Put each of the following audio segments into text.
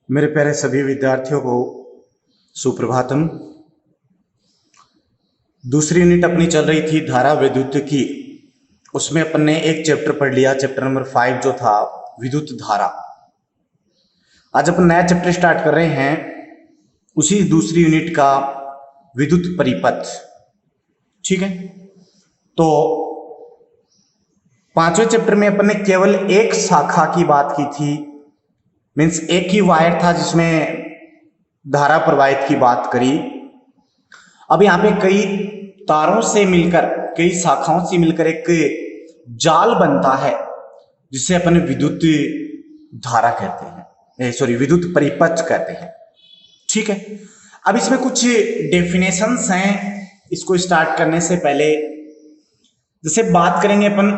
मेरे प्यारे सभी विद्यार्थियों को सुप्रभातम। दूसरी यूनिट अपनी चल रही थी धारा विद्युत की। उसमें अपन ने एक चैप्टर पढ़ लिया, चैप्टर नंबर 5 जो था विद्युत धारा। आज अपन नया चैप्टर स्टार्ट कर रहे हैं उसी दूसरी यूनिट का, विद्युत परिपथ। ठीक है, तो पांचवें चैप्टर में अपन ने केवल एक शाखा की बात की थी, मीन्स एक ही वायर था जिसमें धारा प्रवाहित की बात करी। अब यहाँ पे कई तारों से मिलकर, कई शाखाओं से मिलकर एक जाल बनता है जिसे अपन विद्युत धारा कहते हैं, सॉरी विद्युत परिपथ कहते हैं। ठीक है, अब इसमें कुछ डेफिनेशंस हैं। इसको स्टार्ट करने से पहले जैसे बात करेंगे अपन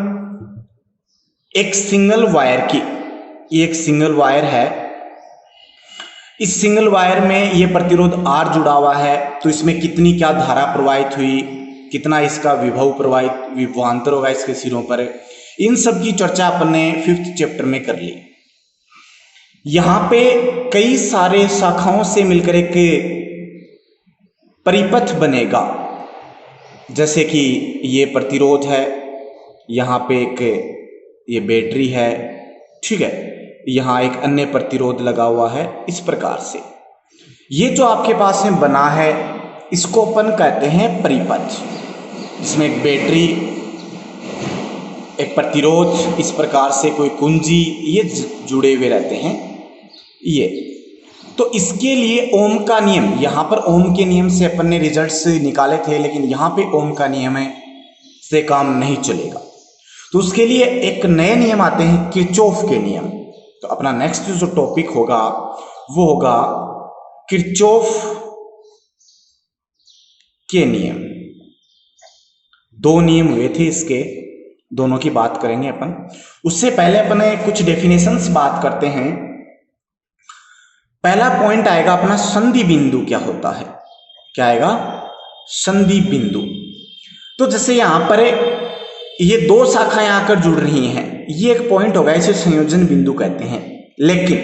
एक सिंगल वायर की। ये एक सिंगल वायर है, इस सिंगल वायर में ये प्रतिरोध R जुड़ा हुआ है, तो इसमें कितनी क्या धारा प्रवाहित हुई, कितना इसका विभव प्रवाहित, विभवांतर होगा इसके सिरों पर, इन सब की चर्चा अपन ने 5th चैप्टर में कर ली। यहां पे कई सारे शाखाओं से मिलकर एक परिपथ बनेगा, जैसे कि ये प्रतिरोध है, यहाँ पे एक ये बैटरी है, ठीक है, यहाँ एक अन्य प्रतिरोध लगा हुआ है। इस प्रकार से ये जो आपके पास में बना है इसको अपन कहते हैं परिपथ, जिसमें एक बैटरी, एक प्रतिरोध, इस प्रकार से कोई कुंजी, ये जुड़े हुए रहते हैं। ये तो इसके लिए ओम का नियम, यहाँ पर ओम के नियम से अपन ने रिजल्ट्स निकाले थे, लेकिन यहाँ पे ओम का नियम है से काम नहीं चलेगा, तो उसके लिए एक नए नियम आते हैं, किरचॉफ के नियम। तो अपना नेक्स्ट जो टॉपिक होगा वो होगा किरचॉफ के नियम। दो नियम हुए थे इसके, दोनों की बात करेंगे अपन। उससे पहले अपन कुछ डेफिनेशंस बात करते हैं। पहला पॉइंट आएगा अपना संधि बिंदु क्या होता है। क्या आएगा? संधि बिंदु। तो जैसे यहां पर ये दो शाखाएं आकर जुड़ रही हैं, ये एक पॉइंट होगा, इसे संयोजन बिंदु कहते हैं। लेकिन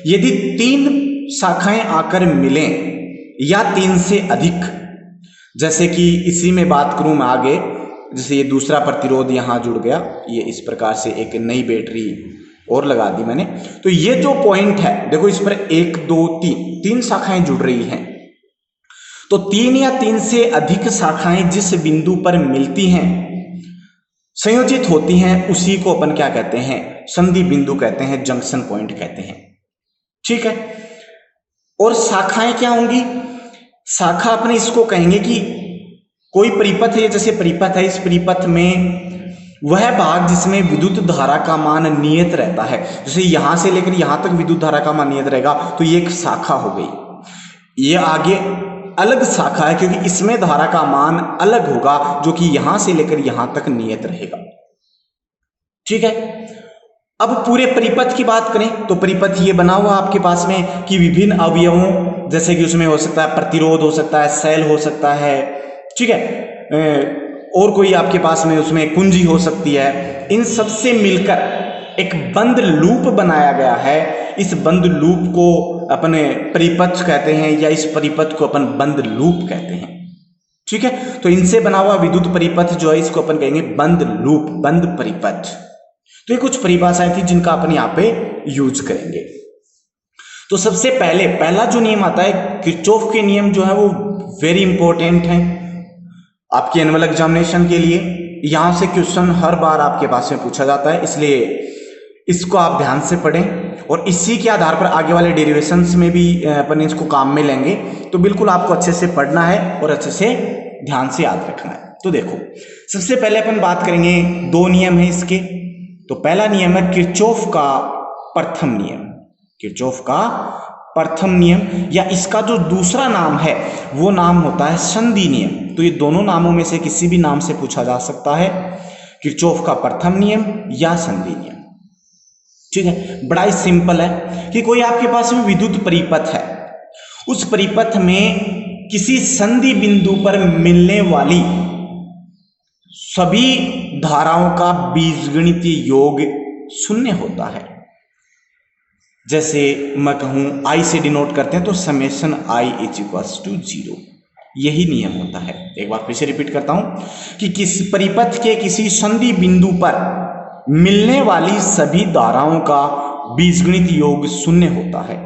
यदि 3 शाखाएं आकर मिलें या 3 से अधिक, जैसे कि इसी में बात करूं मैं आगे, जैसे ये दूसरा प्रतिरोध यहां जुड़ गया, ये इस प्रकार से एक नई बैटरी और लगा दी मैंने, तो ये जो पॉइंट है देखो, इस पर 1 2 3 शाखाएं जुड़ रही हैं। तो 3 या 3 से अधिक शाखाएं जिस बिंदु पर मिलती हैं, संयोजित होती हैं, उसी को अपन क्या कहते हैं? संधि बिंदु कहते हैं, जंक्शन पॉइंट कहते हैं। ठीक है, और शाखाएं क्या होंगी? शाखा अपने इसको कहेंगे कि कोई परिपथ है, जैसे परिपथ है, इस परिपथ में वह भाग जिसमें विद्युत धारा का मान नियत रहता है, जैसे यहां से लेकर यहां तक विद्युत धारा का मान नियत रहेगा, तो ये एक शाखा हो गई। ये आगे अलग शाखा है क्योंकि इसमें धारा का मान अलग होगा, जो कि यहां से लेकर यहां तक नियत रहेगा। ठीक है, अब पूरे परिपथ की बात करें तो परिपथ ये बना हुआ आपके पास में कि विभिन्न अवयवों, जैसे कि उसमें हो सकता है प्रतिरोध, हो सकता है सेल, हो सकता है, ठीक है, और कोई आपके पास में उसमें कुंजी हो सकती है, इन सब से मिलकर एक बंद लूप बनाया गया है। इस बंद लूप को अपने परिपथ कहते हैं, या इस परिपथ को अपन बंद लूप कहते हैं। ठीक है, तो इनसे बना हुआ विद्युत परिपथ जो है, इसको अपन कहेंगे बंद लूप, बंद परिपथ। तो ये कुछ परिभाषाएं थी जिनका अपन यहाँ पे यूज करेंगे। तो सबसे पहले पहला जो नियम आता है किरचॉफ के नियम, जो है वो वेरी इंपॉर्टेंट है आपके एनुअल एग्जामिनेशन के लिए। यहां से क्वेश्चन हर बार आपके पास में पूछा जाता है, इसलिए इसको आप ध्यान से पढ़ें, और इसी के आधार पर आगे वाले डेरिवेशंस में भी अपन इसको काम में लेंगे। तो बिल्कुल आपको अच्छे से पढ़ना है और अच्छे से ध्यान से याद रखना है। तो देखो, सबसे पहले अपन बात करेंगे, 2 नियम है इसके। तो पहला नियम है किरचॉफ का प्रथम नियम। किरचॉफ का प्रथम नियम, या इसका जो दूसरा नाम है वो नाम होता है संधि नियम। तो ये दोनों नामों में से किसी भी नाम से पूछा जा सकता है, किरचॉफ का प्रथम नियम या संधि नियम। ठीक है, बड़ा ही सिंपल है कि कोई आपके पास में विद्युत परिपथ है, उस परिपथ में किसी संधि बिंदु पर मिलने वाली सभी धाराओं का बीजगणितीय योग 0 होता है। जैसे मैं कहूँ I से डिनोट करते हैं तो summation I is equals to 0। यही नियम होता है। एक बार फिर से रिपीट करता हूं कि किस परिपथ के किसी संधि बिंदु पर मिलने वाली सभी धाराओं का बीजगणित योग शून्य होता है।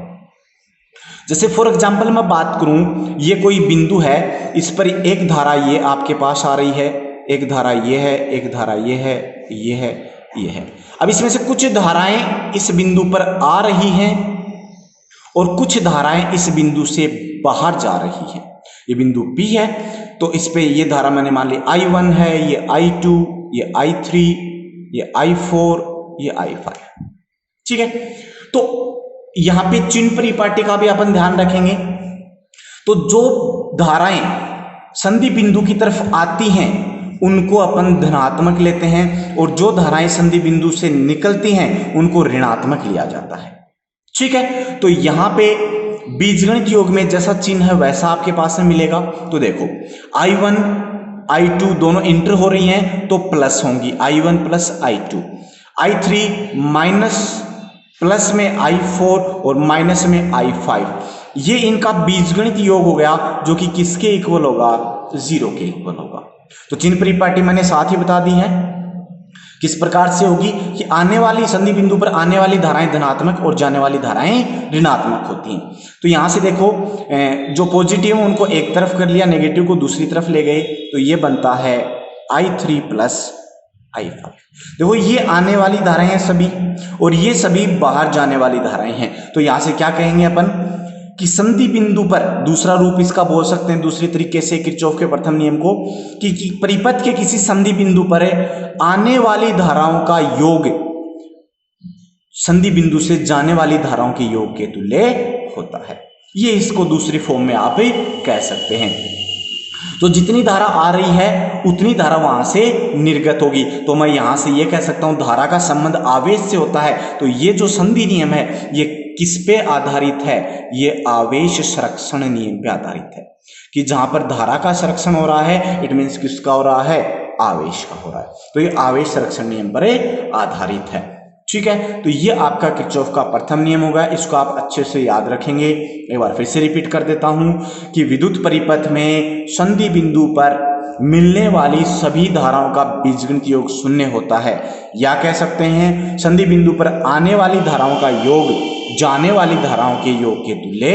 जैसे फॉर एग्जाम्पल मैं बात करूं, ये कोई बिंदु है, इस पर एक धारा ये आपके पास आ रही है, एक धारा ये है, एक धारा ये है, ये है, ये है। अब इसमें से कुछ धाराएं इस बिंदु पर आ रही हैं और कुछ धाराएं इस बिंदु से बाहर जा रही हैं। ये बिंदु P है तो इस पे ये धारा मैंने मान ली I1 है, ये I2, ये I3, ये I4, ये I5। ठीक है, तो यहां पे चिन्ह परिपाटी का भी अपन ध्यान रखेंगे। तो जो धाराएं संधि बिंदु की तरफ आती हैं उनको अपन धनात्मक लेते हैं और जो धाराएं संधि बिंदु से निकलती हैं उनको ऋणात्मक लिया जाता है। ठीक है, तो यहां पे बीजगणित योग में जैसा चिन्ह है वैसा आपके पास में मिलेगा। तो देखो I1 I2 दोनों इंटर हो रही हैं तो प्लस होंगी, I1 plus I2, I3 minus plus में I4 और माइनस में I5। ये इनका बीजगणित योग हो गया जो कि किसके इक्वल होगा, 0 के इक्वल होगा। तो चिन्ह परिपाटी मैंने साथ ही बता दी है किस प्रकार से होगी कि आने वाली संधि बिंदु पर आने वाली धाराएं धनात्मक और जाने वाली धाराएं ऋणात्मक होती हैं। तो यहां से देखो जो पॉजिटिव है उनको एक तरफ कर लिया, नेगेटिव को दूसरी तरफ ले गए, तो ये बनता है I3 प्लस I5। देखो ये आने वाली धाराएं हैं सभी और ये सभी बाहर जाने वाली धाराएं हैं। तो यहां से क्या कहेंगे अपन कि संधि बिंदु पर, दूसरा रूप इसका बोल सकते हैं दूसरी तरीके से किरचॉफ के प्रथम नियम को कि परिपथ के किसी संधि बिंदु पर आने वाली धाराओं का योग संधि बिंदु से जाने वाली धाराओं के योग के तुल्य होता है। ये इसको दूसरी फॉर्म में आप कह सकते हैं। तो जितनी धारा आ रही है उतनी धारा वहां से निर्गत होगी। तो मैं यहां से ये कह सकता हूं धारा का संबंध आवेश से होता है। तो ये जो संधि नियम है ये किस पे आधारित है, ये आवेश संरक्षण नियम पे आधारित है कि जहां पर धारा का संरक्षण हो रहा है इट मीन्स किसका हो रहा है, आवेश का हो रहा है। तो ये आवेश संरक्षण नियम पर आधारित है। ठीक है, तो ये आपका किरचॉफ का प्रथम नियम होगा, इसको आप अच्छे से याद रखेंगे। एक बार फिर से रिपीट कर देता हूं कि विद्युत परिपथ में संधि बिंदु पर मिलने वाली सभी धाराओं का बीजगणित योग शून्य होता है, या कह सकते हैं संधि बिंदु पर आने वाली धाराओं का योग जाने वाली धाराओं के योग के तुल्य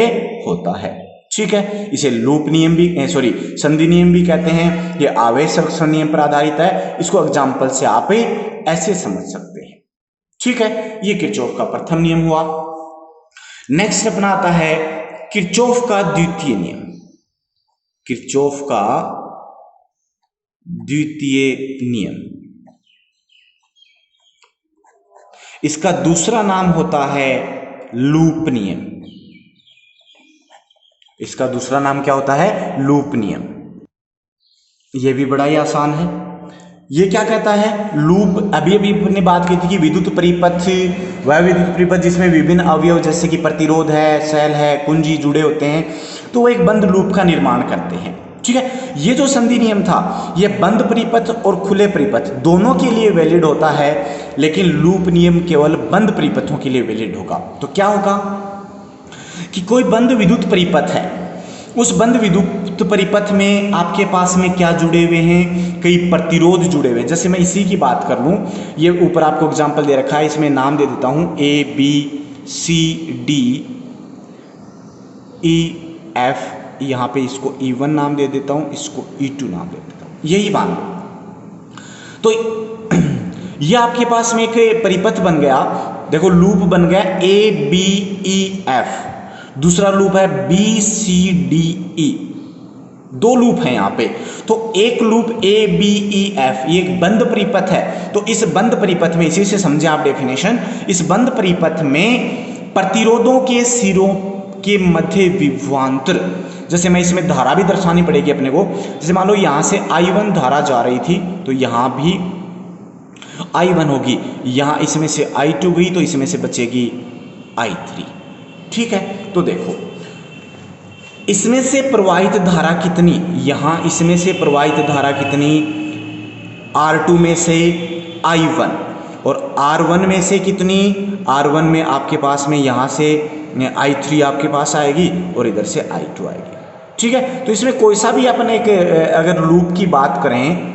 होता है। ठीक है, इसे लूप नियम भी संधि नियम भी कहते हैं। ये आवेश संरक्षण नियम पर आधारित है। इसको एग्जाम्पल से आप ऐसे समझ सकते हैं। ठीक है, ये किरचॉफ का प्रथम नियम हुआ। नेक्स्ट अपना आता है किरचॉफ का द्वितीय नियम। किरचॉफ का द्वितीय नियम, इसका दूसरा नाम होता है लूप नियम। इसका दूसरा नाम क्या होता है, लूप नियम। यह भी बड़ा ही आसान है। ये क्या कहता है, लूप, अभी हमने बात की थी कि विद्युत परिपथ वह विद्युत परिपथ जिसमें विभिन्न अवयव जैसे कि प्रतिरोध है, सेल है, कुंजी जुड़े होते हैं, तो वो एक बंद लूप का निर्माण करते हैं। ठीक है, ये जो संधि नियम था ये बंद परिपथ और खुले परिपथ दोनों के लिए वैलिड होता है, लेकिन लूप नियम केवल बंद परिपथों के लिए वैलिड होगा। तो क्या होगा कि कोई बंद विद्युत परिपथ है, उस बंद विद्युत परिपथ में आपके पास में क्या जुड़े हुए हैं, कई प्रतिरोध जुड़े हुए हैं। जैसे मैं इसी की बात कर लूं, ये ऊपर आपको एग्जांपल दे रखा है, इसमें नाम दे देता हूं ABCD EF, यहाँ पे इसको E1 नाम दे देता हूँ, इसको E2 नाम दे देता हूँ, यही मान लो। तो ये आपके पास में एक परिपथ बन गया, देखो लूप बन गया ABEF, दूसरा लूप है BCDE, दो लूप हैं यहाँ पे। तो एक लूप ABEF ये एक बंद परिपथ है। तो इस बंद परिपथ में, इसी से समझे आप डेफिनेशन, इस बंद परिपथ में प्रतिरोधों के सिरों के मध्य विभवांतर, जैसे मैं इसमें धारा भी दर्शानी पड़ेगी अपने को। जैसे मान लो यहाँ से I1 धारा जा रही थी तो यहाँ भी I1 होगी, यहाँ इसमें से I2 गई तो इसमें से बचेगी I3। ठीक है, तो देखो इसमें से प्रवाहित धारा कितनी, यहाँ इसमें से प्रवाहित धारा कितनी, R2 में से I1, और R1 में से कितनी, R1 में आपके पास में यहाँ से I3 आपके पास आएगी और इधर से I2 आएगी। ठीक है, तो इसमें कोई सा भी अपन एक अगर लूप की बात करें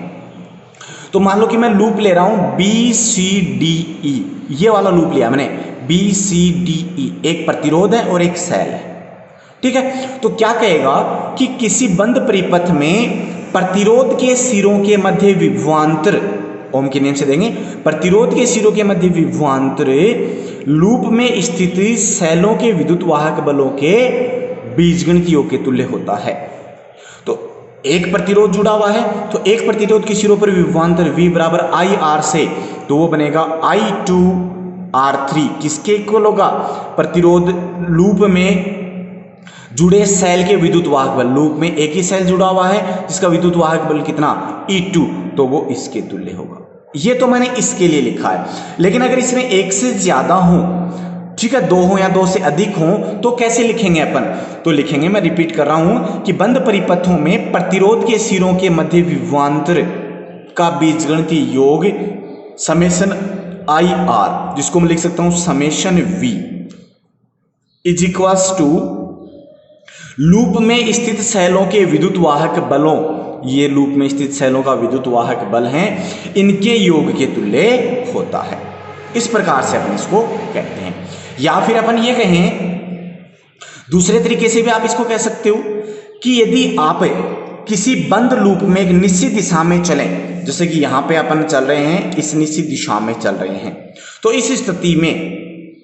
तो मान लो कि मैं लूप ले रहा हूं BCDE, ये वाला लूप लिया मैंने BCDE, एक प्रतिरोध है और एक सेल है। ठीक है, तो क्या कहेगा कि किसी बंद परिपथ में प्रतिरोध के सिरों के मध्य विभवांतर, ओम के नियम से देंगे, प्रतिरोध के सिरों के मध्य विभवांतर लूप में स्थित सेलों के विद्युत वाहक बलों के बीजगणित योग के तुल्य होता है। तो एक प्रतिरोध जुड़ा हुआ है, तो एक प्रतिरोध के सिरों पर विभवांतर V बराबर IR से, तो वो बनेगा I2R3 किसके इक्वल होगा, प्रतिरोध लूप में जुड़े सेल के विद्युत वाहक बल, लूप में एक ही सेल जुड़ा हुआ है जिसका विद्युत वाहक बल कितना E2, तो वो इसके तुल्य होगा। ये तो मैंने इसके लिए लिखा है, लेकिन अगर इसमें एक से ज्यादा हो, ठीक है, 2 हो या 2 से अधिक हो, तो कैसे लिखेंगे अपन, तो लिखेंगे, मैं रिपीट कर रहा हूं कि बंद परिपथों में प्रतिरोध के सिरों के मध्य विभवांतर का बीजगणितीय योग समेशन IR, जिसको मैं लिख सकता हूं summation V is equals to loop में स्थित सेलों के विद्युत वाहक बलों, ये लूप में स्थित सेलों का विद्युत वाहक बल हैं, इनके योग के तुल्य होता है। इस प्रकार से अपन इसको कहते हैं। या फिर अपन ये कहें, दूसरे तरीके से भी आप इसको कह सकते हो कि यदि आप किसी बंद लूप में एक निश्चित दिशा में चलें, जैसे कि यहां पे अपन चल रहे हैं, इस निश्चित दिशा में चल रहे हैं, तो इस स्थिति में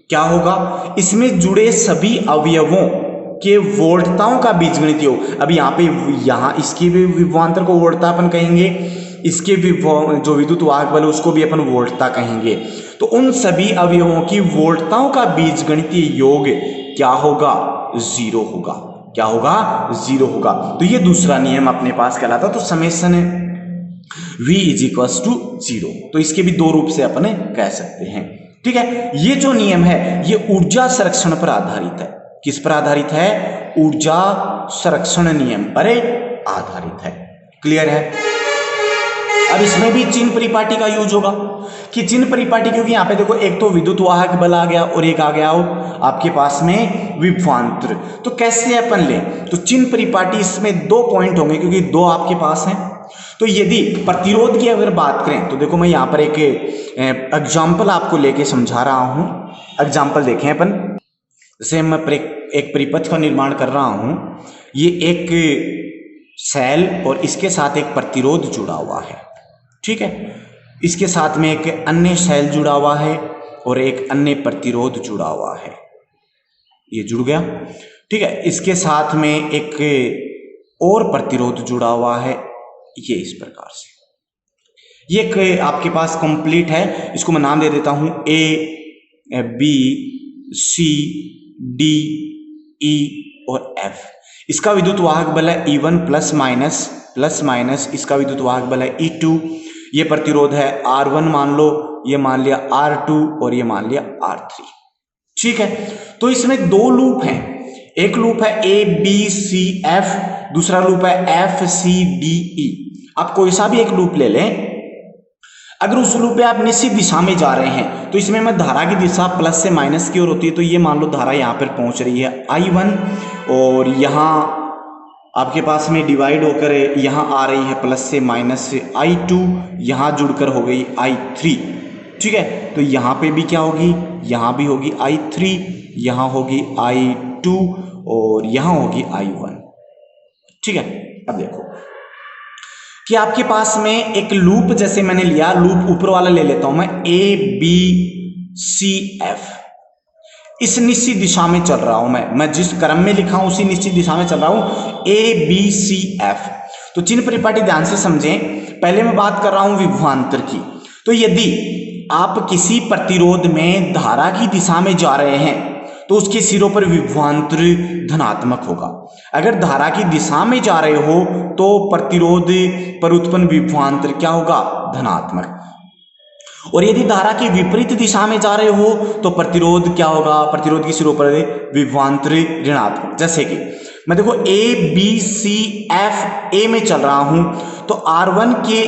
क्या होगा, इसमें जुड़े सभी अवयवों के वोल्टताओं का बीजगणित योग, अब यहाँ पे यहाँ इसकी भी विभवांतर को वोल्टता अपन कहेंगे, इसके जो विद्युत वाहक बल उसको भी अपन वोल्टता कहेंगे, तो उन सभी अवयवों की वोल्टताओं का बीजगणितीय योग क्या होगा, 0 होगा। क्या होगा, 0 होगा। तो ये दूसरा नियम अपने पास कहलाता, तो summation V is equals to 0, तो इसके भी 2 रूप से अपन कह सकते हैं। ठीक है, ये जो नियम है ये ऊर्जा संरक्षण पर आधारित है। किस पर आधारित है, ऊर्जा संरक्षण नियम पर आधारित है। क्लियर है। अब इसमें भी चिन्ह परिपाटी का यूज होगा कि चिन्ह परिपाटी, क्योंकि यहाँ पे देखो एक तो विद्युत वाहक बल आ गया और एक आ गया आपके पास में विभवांतर, तो कैसे अपन लें, तो चिन्ह परिपाटी इसमें 2 पॉइंट होंगे क्योंकि 2 आपके पास हैं। तो यदि प्रतिरोध की अगर बात करें तो देखो मैं यहाँ पर एक एग्जाम्पल आपको लेके समझा रहा हूं। एग्जाम्पल देखें अपन, जैसे मैं एक परिपथ का निर्माण कर रहा हूं, ये एक सेल और इसके साथ एक प्रतिरोध जुड़ा हुआ है। ठीक है, इसके साथ में एक अन्य सेल जुड़ा हुआ है और एक अन्य प्रतिरोध जुड़ा हुआ है, ये जुड़ गया। ठीक है, इसके साथ में एक और प्रतिरोध जुड़ा हुआ है, ये इस प्रकार से, ये एक आपके पास कंप्लीट है। इसको मैं नाम दे देता हूं A, B, C, D, E और F। इसका विद्युत वाहक बल है E1 प्लस माइनस, इसका विद्युत वाहक बल है E2। ये प्रतिरोध है R1 मान लो, ये मान लिया R2 और ये मान लिया R3। ठीक है, तो इसमें 2 लूप हैं, एक लूप है ABCF, दूसरा लूप है FCDE। आप कोई सा भी एक लूप ले लें, अगर उस लूप पे आप निश्चित दिशा में जा रहे हैं तो इसमें मैं धारा की दिशा प्लस से माइनस की ओर होती है, तो ये मान लो धारा यहाँ पर पहुंच रही है I1 और यहाँ आपके पास में डिवाइड होकर यहाँ आ रही है प्लस से माइनस से I2, यहाँ जुड़कर हो गई I3। ठीक है, तो यहाँ पे भी क्या होगी, यहाँ भी होगी I3, यहाँ होगी I2 और यहाँ होगी I1। ठीक है, अब देखो कि आपके पास में एक लूप, जैसे मैंने लिया लूप ऊपर वाला ले लेता हूं मैं ABCF, इस निश्चित दिशा में चल रहा हूं मैं जिस क्रम में लिखा हूं उसी निश्चित दिशा में चल रहा हूं ABCF। तो चिन्ह परिपाटी ध्यान से समझें, पहले मैं बात कर रहा हूं विभवांतर की। तो यदि आप किसी प्रतिरोध में धारा की दिशा में जा रहे हैं तो उसके सिरों पर विभवांतर धनात्मक होगा। अगर धारा की दिशा में जा रहे हो तो प्रतिरोध पर उत्पन्न विभवांतर क्या होगा, धनात्मक। और यदि धारा की विपरीत दिशा में जा रहे हो तो प्रतिरोध क्या होगा, प्रतिरोध के सिरों पर विभवांतर ऋणात्मक। जैसे कि मैं देखो ABCF, A में चल रहा हूं तो R1 के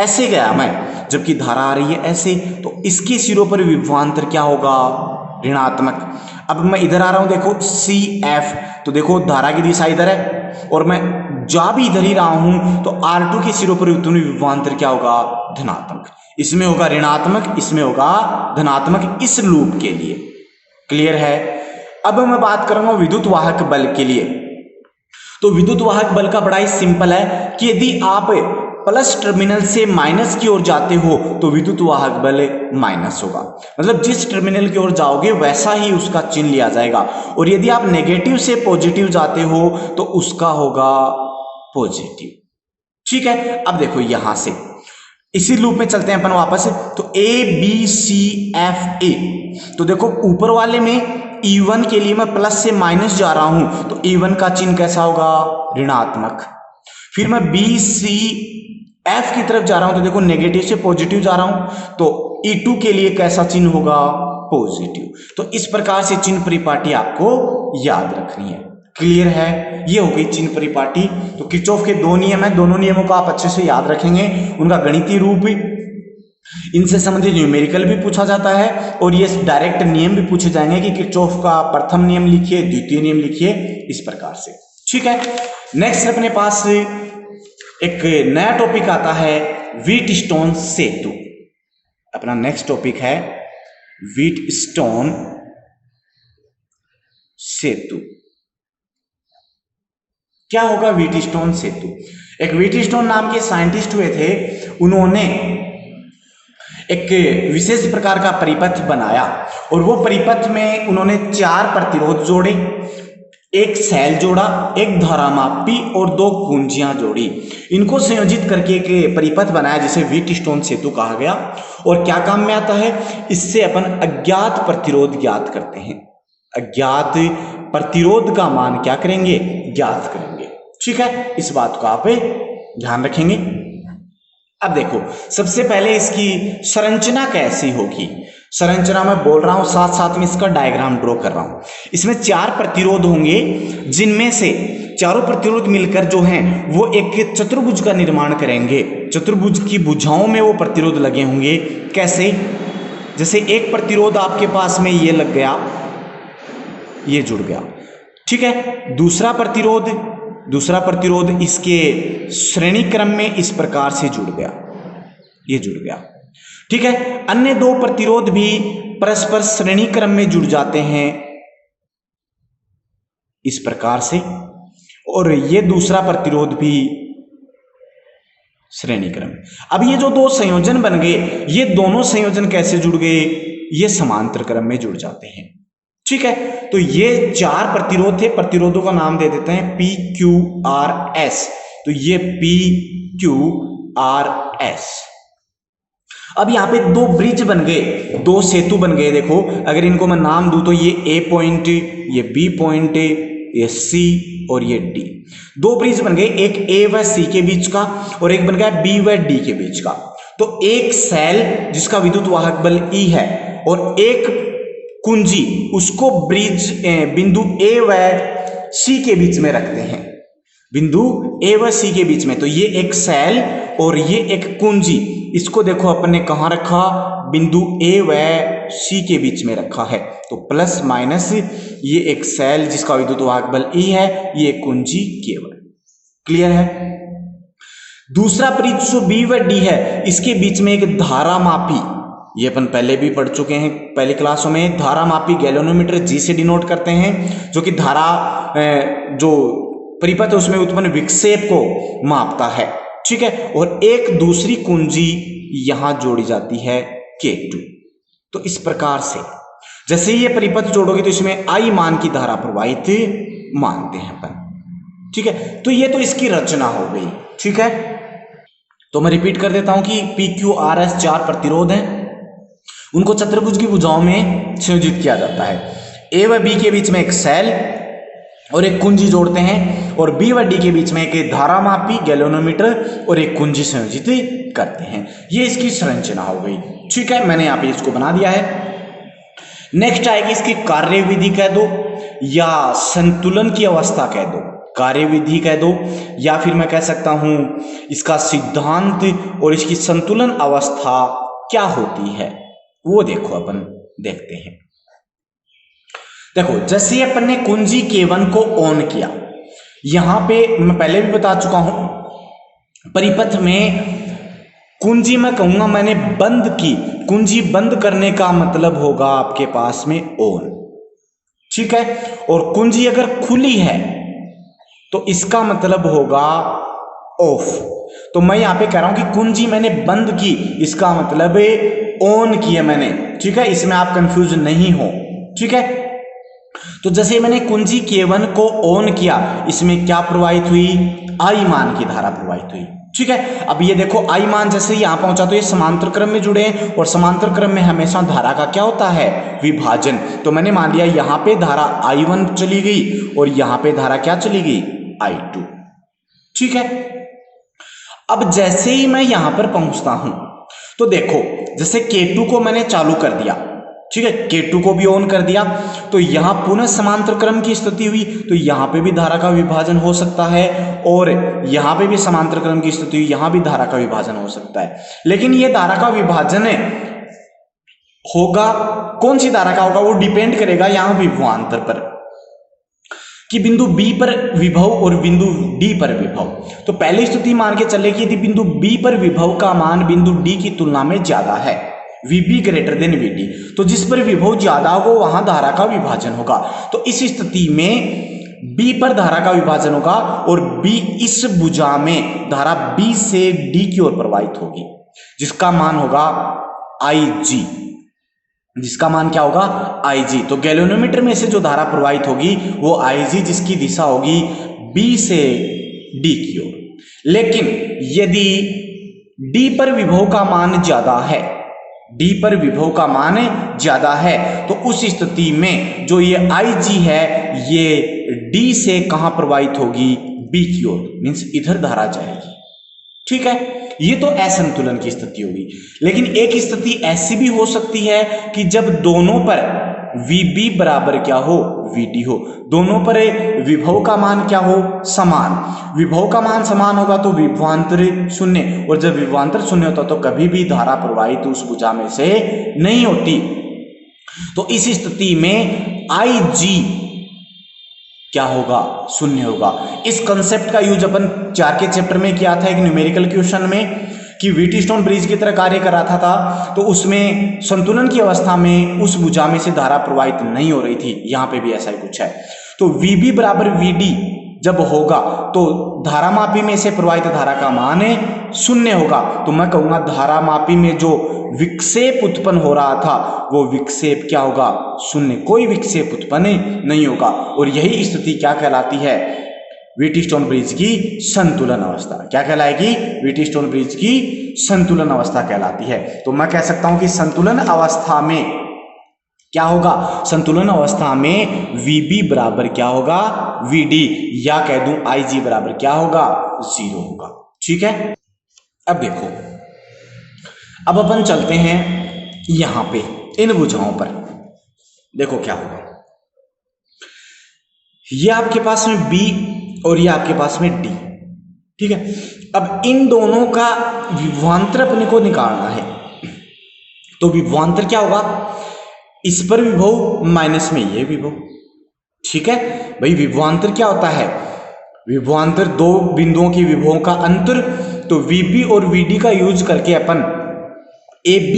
ऐसे गया मैं, जबकि धारा आ रही है ऐसे, तो इसके सिरों पर विभवांतर क्या होगा, ऋणात्मक। अब मैं इधर आ रहा हूं, देखो CF, तो देखो धारा की दिशा इधर है और मैं जा भी इधर ही रहा हूं, तो R2 के सिरों पर उत्पन्न विभवांतर क्या होगा, धनात्मक। इसमें होगा ऋणात्मक, इसमें होगा धनात्मक, इस लूप के लिए। क्लियर है। अब मैं बात करूंगा विद्युत वाहक बल के लिए। तो विद्युत वाहक बल का बड़ा ही सिंपल है कि यदि आप प्लस टर्मिनल से माइनस की ओर जाते हो तो विद्युत वाहक बल माइनस होगा, मतलब जिस टर्मिनल की ओर जाओगे वैसा ही उसका चिन्ह लिया जाएगा। और यदि आप नेगेटिव से पॉजिटिव जाते हो तो उसका होगा पॉजिटिव। ठीक है। अब देखो यहां से इसी लूप में चलते हैं अपन वापस। तो ABCFA, तो देखो ऊपर वाले में E1 के लिए मैं प्लस से माइनस जा रहा हूं, तो E1 का चिन्ह कैसा होगा, ऋणात्मक। फिर मैं BCF की तरफ जा रहा हूं, तो देखो नेगेटिव से पॉजिटिव जा रहा हूं, तो E2 के लिए कैसा चिन्ह होगा, पॉजिटिव। तो इस प्रकार से चिन्ह परिपाटी आपको याद रखनी है। क्लियर है। ये हो गई चिन्ह परिपाटी। तो किरचॉफ के दो नियम है, दोनों नियमों को आप अच्छे से याद रखेंगे, उनका गणितीय रूप, इनसे संबंधित न्यूमेरिकल भी पूछा जाता है और ये डायरेक्ट नियम भी पूछे जाएंगे कि किरचॉफ का प्रथम नियम लिखिए, द्वितीय नियम लिखिए, इस प्रकार से। ठीक है। नेक्स्ट अपने पास एक नया टॉपिक आता है, व्हीटस्टोन सेतु। अपना नेक्स्ट टॉपिक है व्हीटस्टोन सेतु। क्या होगा व्हीटस्टोन सेतु? एक व्हीटस्टोन नाम के साइंटिस्ट हुए थे, उन्होंने एक विशेष प्रकार का परिपथ बनाया और वो परिपथ में उन्होंने 4 प्रतिरोध जोड़े, एक सेल जोड़ा, एक धारामापी और 2 कुंजियां जोड़ी। इनको संयोजित करके एक परिपथ बनाया जिसे व्हीटस्टोन सेतु कहा गया। और क्या काम में आता है, इससे अपन अज्ञात प्रतिरोध ज्ञात करते हैं। अज्ञात प्रतिरोध का मान क्या करेंगे, ज्ञात करेंगे। ठीक है, इस बात को आप ध्यान रखेंगे। अब देखो सबसे पहले इसकी संरचना कैसी होगी। संरचना मैं बोल रहा हूं, साथ साथ में इसका डायग्राम ड्रॉ कर रहा हूं। इसमें 4 प्रतिरोध होंगे, जिनमें से चारों प्रतिरोध मिलकर जो हैं वो एक चतुर्भुज का निर्माण करेंगे। चतुर्भुज की भुजाओं में वो प्रतिरोध लगे होंगे। कैसे? जैसे एक प्रतिरोध आपके पास में ये लग गया, ये जुड़ गया। ठीक है। दूसरा प्रतिरोध इसके श्रेणी क्रम में इस प्रकार से जुड़ गया, ये जुड़ गया। ठीक है। अन्य 2 प्रतिरोध भी परस्पर श्रेणी क्रम में जुड़ जाते हैं इस प्रकार से, और ये दूसरा प्रतिरोध भी श्रेणी क्रम। अब ये जो 2 संयोजन बन गए, ये दोनों संयोजन कैसे जुड़ गए, ये समांतर क्रम में जुड़ जाते हैं। ठीक है। तो ये 4 प्रतिरोध थे, प्रतिरोधों का नाम दे देते हैं PQRS। तो ये PQRS। अब यहां पे 2 ब्रिज बन गए, 2 सेतु बन गए। देखो अगर इनको मैं नाम दूं तो ये A पॉइंट, ये B पॉइंट, ये C और ये D। 2 ब्रिज बन गए, एक A व C के बीच का और एक बन गया B व D के बीच का। तो एक सेल जिसका विद्युत वाहक बल E है और एक कुंजी, उसको ब्रिज बिंदु A व C के बीच में रखते हैं, बिंदु A व C के बीच में। तो ये एक सेल और ये एक कुंजी, इसको देखो अपन ने कहां रखा, बिंदु A व C के बीच में रखा है। तो प्लस माइनस, ये एक सेल जिसका विद्युत वाहक बल E है, ये कुंजी K1। क्लियर है। दूसरा ब्रिज जो B व D है, इसके बीच में एक धारामापी, ये अपन पहले भी पढ़ चुके हैं पहले क्लासों में। धारामापी गैल्वेनोमीटर G से डिनोट करते हैं, जो कि धारा जो परिपथ है उसमें उत्पन्न विक्षेप को मापता है। ठीक है। और एक दूसरी कुंजी यहां जोड़ी जाती है K2। तो इस प्रकार से जैसे ये परिपथ जोड़ोगे तो इसमें I मान की धारा प्रवाहित मानते हैं अपन। ठीक है। तो ये तो इसकी रचना हो गई। ठीक है। तो मैं रिपीट कर देता हूं कि PQRS 4 प्रतिरोध हैं, उनको चतुर्भुज की भुजाओं में संयोजित किया जाता है। A व B के बीच में एक सेल और एक कुंजी जोड़ते हैं, और B व D के बीच में एक धारामापी गैल्वेनोमीटर और एक कुंजी संयोजित करते हैं। ये इसकी संरचना हो गई। ठीक है, मैंने यहाँ पे इसको बना दिया है। नेक्स्ट आएगी इसकी कार्यविधि कह दो या संतुलन की अवस्था कह दो। कार्यविधि कह दो, या फिर मैं कह सकता हूं इसका सिद्धांत और इसकी संतुलन अवस्था क्या होती है, वो देखो अपन देखते हैं। देखो जैसे अपन ने कुंजी K1 को ऑन किया, यहां पे मैं पहले भी बता चुका हूं, परिपथ में कुंजी मैं कहूंगा मैंने बंद की, कुंजी बंद करने का मतलब होगा आपके पास में ऑन, ठीक है। और कुंजी अगर खुली है तो इसका मतलब होगा ऑफ। तो मैं यहां पे कह रहा हूं कि कुंजी मैंने बंद की, इसका मतलब ऑन किया मैंने, ठीक है। इसमें आप कंफ्यूज नहीं हो, ठीक है। तो जैसे मैंने कुंजी K1 को ऑन किया, इसमें क्या प्रवाहित हुई, I मान की धारा प्रवाहित हुई, ठीक है। अब ये देखो I मान जैसे यहां पहुंचा तो ये समांतर क्रम में जुड़े हैं, और समांतर क्रम में हमेशा धारा का क्या होता है, विभाजन। तो मैंने मान लिया यहां पे धारा I1 चली गई और यहां पे धारा क्या चली गई, I2, ठीक है। अब जैसे ही मैं यहां पर पहुंचता हूं तो देखो जैसे K2 को मैंने चालू कर दिया, ठीक है, K2 को भी ऑन कर दिया, तो यहां पुनः समांतर क्रम की स्थिति हुई, तो यहां पे भी धारा का विभाजन हो सकता है, और यहां पे भी समांतर क्रम की स्थिति हुई, यहां भी धारा का विभाजन हो सकता है। लेकिन ये धारा का विभाजन होगा, कौन सी धारा का होगा, वो डिपेंड करेगा यहां विभवांतर पर, कि बिंदु B पर विभव और बिंदु D पर विभव। तो पहली स्थिति मान के चले कि यदि बिंदु B पर विभव का मान बिंदु D की तुलना में ज्यादा है, VB ग्रेटर देन VD, तो जिस पर विभव ज्यादा होगा वहां धारा का विभाजन होगा। तो इस स्थिति में B पर धारा का विभाजन होगा, और B इस भुजा में धारा B से D की ओर प्रवाहित होगी, जिसका मान होगा IG, जिसका मान क्या होगा, IG। तो गैल्वेनोमीटर में से जो धारा प्रवाहित होगी वो IG, जिसकी दिशा होगी B से D की ओर। लेकिन यदि D पर विभव का मान ज्यादा है, D पर विभव का मान ज्यादा है, तो उस स्थिति में जो ये IG है ये D से कहां प्रवाहित होगी, B की ओर, मींस इधर धारा जाएगी, ठीक है। ये तो असंतुलन की स्थिति होगी। लेकिन एक स्थिति ऐसी भी हो सकती है कि जब दोनों पर VB बराबर क्या हो, VD हो, दोनों पर विभव का मान क्या हो, समान। विभव का मान समान होगा तो विभवांतर शून्य, और जब विभवांतर शून्य होता तो कभी भी धारा प्रवाहित उस भुजा में से नहीं होती। तो इस स्थिति में IG क्या होगा, शून्य होगा। इस कंसेप्ट का यूज अपन 4 के चैप्टर में किया था, एक न्यूमेरिकल क्वेश्चन में, कि व्हीटस्टोन ब्रिज की तरह कार्य कर रहा था, तो उसमें संतुलन की अवस्था में उस भुजा में से धारा प्रवाहित नहीं हो रही थी। यहां पे भी ऐसा ही कुछ है। तो VB बराबर VD जब होगा तो धारामापी में से प्रवाहित धारा का मान शून्य होगा। तो मैं कहूंगा धारामापी में जो विक्षेप उत्पन्न हो रहा था वो विक्षेप क्या होगा, शून्य, कोई विक्षेप उत्पन्न नहीं होगा। और यही स्थिति क्या कहलाती है, व्हीटस्टोन ब्रिज की संतुलन अवस्था। क्या कहलाएगी, व्हीटस्टोन ब्रिज की संतुलन अवस्था कहलाती है। तो मैं कह सकता हूं कि संतुलन अवस्था में क्या होगा, संतुलन अवस्था में VB बराबर क्या होगा, VD, या कह दूं IG बराबर क्या होगा, 0 होगा, ठीक है। अब देखो, अब अपन चलते हैं यहां पे इन भुजाओं पर, देखो क्या होगा। ये आपके पास में B और ये आपके पास में D, ठीक है। अब इन दोनों का विभवांतर अपने को निकालना है। तो विभवांतर क्या होगा, इस पर विभव माइनस में ये विभव, ठीक है भाई। विभवांतर क्या होता है, विभवांतर दो बिंदुओं की विभवों का अंतर। तो VB और VD का यूज करके अपन AB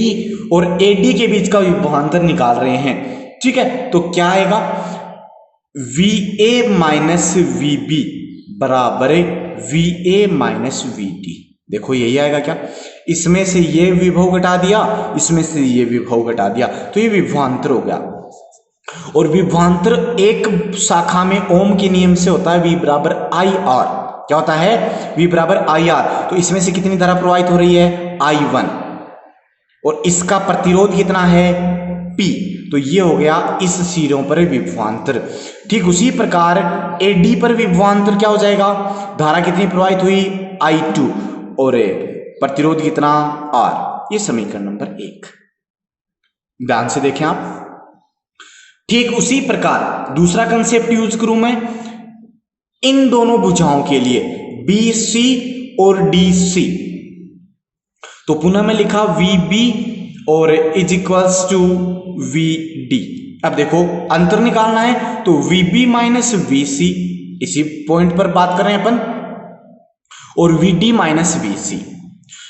और AD के बीच का विभवांतर निकाल रहे हैं, ठीक है। तो क्या आएगा, VA माइनस VB बराबर VA माइनस VD। देखो यही आएगा क्या, इसमें से ये विभव घटा दिया, इसमें से ये विभव घटा दिया, तो ये विभवांतर हो गया। और विभवांतर एक शाखा में ओम के नियम से होता है, V बराबर IR। क्या होता है, V बराबर IR। तो इसमें से कितनी धारा प्रवाहित हो रही है, I1, और इसका प्रतिरोध कितना है, P। तो ये हो गया इस सिरों पर विभवांतर। ठीक उसी प्रकार AD पर विभवांतर क्या हो जाएगा, धारा कितनी प्रवाहित हुई, I2, और प्रतिरोध कितना, R। ये समीकरण नंबर 1, ध्यान से देखें आप। ठीक उसी प्रकार दूसरा कंसेप्ट यूज करूं मैं, इन दोनों भुजाओं के लिए BC और DC। तो पुनः मैं लिखा VB और इज इक्वल्स टू VD। अब देखो अंतर निकालना है तो VB माइनस VC, इसी पॉइंट पर बात कर रहे हैं अपन, और VD माइनस VC।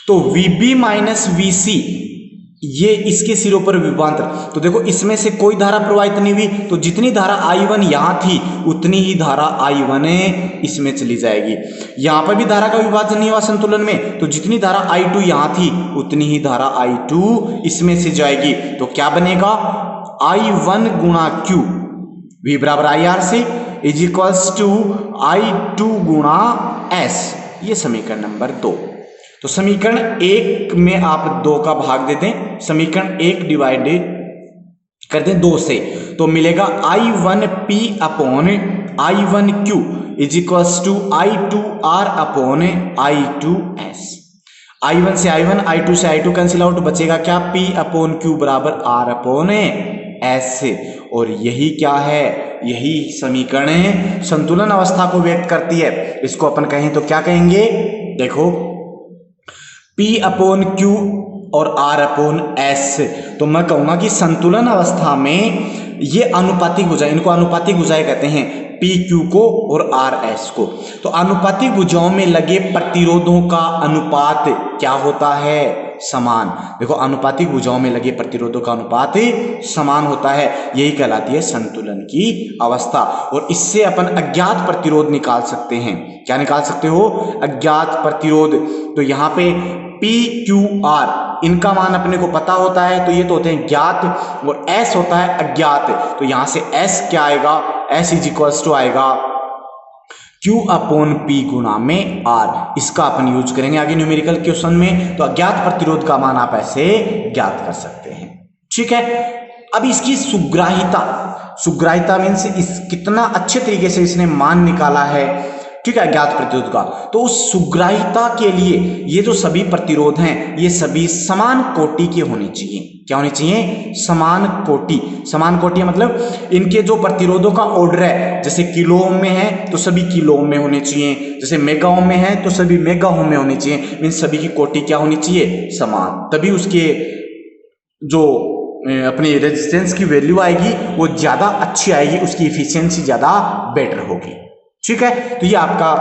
तो VB माइनस VC ये इसके सिरों पर विभवांतर। तो देखो इसमें से कोई धारा प्रवाहित नहीं हुई, तो जितनी धारा I1 यहां थी उतनी ही धारा I1 इसमें चली जाएगी। यहां पर भी धारा का विभाजन नहीं हुआ संतुलन में, तो जितनी धारा I2 यहां थी उतनी ही धारा I2 इसमें से जाएगी। तो क्या बनेगा, I1 गुणा Q V बराबर IR से इज इक्वल्स टू I2 गुणा S। ये समीकरण नंबर 2। तो समीकरण 1 में आप 2 का भाग दे दें, समीकरण 1 डिवाइड कर दें 2 से, तो मिलेगा I1P upon I1Q is equals to I2R upon I2S। I1 से I1, I2 से I2 कैंसिल आउट, बचेगा क्या, P अपॉन Q बराबर R अपॉन S। और यही क्या है, यही समीकरण संतुलन अवस्था को व्यक्त करती है। इसको अपन कहें तो क्या कहेंगे, देखो P अपॉन Q और R अपॉन S। तो मैं कहूंगा कि संतुलन अवस्था में ये अनुपातिक भुजाएं, इनको अनुपातिक भुजाएं कहते हैं, PQ को और RS को। तो अनुपातिक भुजाओं में लगे प्रतिरोधों का अनुपात क्या होता है, समान। देखो अनुपातिक भुजाओं में लगे प्रतिरोधों का अनुपात समान होता है, यही कहलाती है संतुलन की अवस्था। और इससे अपन अज्ञात प्रतिरोध निकाल सकते हैं। क्या निकाल सकते हो, अज्ञात प्रतिरोध। तो यहाँ पे PQR इनका मान अपने को पता होता है, तो ये तो होते हैं ज्ञात, और S होता है अज्ञात। तो यहां से S क्या आएगा, S इज इक्वल्स टू आएगा Q अपॉन P गुणा में R। इसका अपन यूज करेंगे आगे न्यूमेरिकल क्वेश्चन में। तो अज्ञात प्रतिरोध का मान आप ऐसे ज्ञात कर सकते हैं, ठीक है। अब इसकी सुग्राहिता, सुग्राहिता मीन्स इस कितना अच्छे तरीके से इसने मान निकाला है, ठीक है, अज्ञात प्रतिरोध का। तो उस सुग्राहिता के लिए ये जो सभी प्रतिरोध हैं ये सभी समान कोटि के होने चाहिए। क्या होने चाहिए, समान कोटि। समान कोटि मतलब इनके जो प्रतिरोधों का ऑर्डर है, जैसे किलो ओम में है तो सभी किलो ओम में होने चाहिए, जैसे मेगा ओम में है तो सभी मेगा ओम में होने चाहिए। मीन सभी की कोटि क्या होनी चाहिए, समान। तभी उसके जो अपनी रेजिस्टेंस की वैल्यू आएगी वो ज्यादा अच्छी आएगी, उसकी इफिशियंसी ज्यादा बेटर होगी, ठीक है। तो ये आपका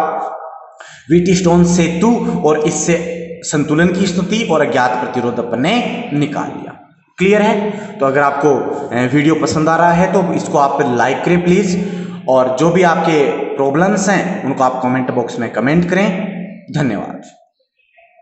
व्हीटस्टोन सेतु और इससे संतुलन की स्थिति और अज्ञात प्रतिरोध अपन ने निकाल लिया। क्लियर है। तो अगर आपको वीडियो पसंद आ रहा है तो इसको आप लाइक करें प्लीज, और जो भी आपके प्रॉब्लम्स हैं उनको आप कमेंट बॉक्स में कमेंट करें। धन्यवाद।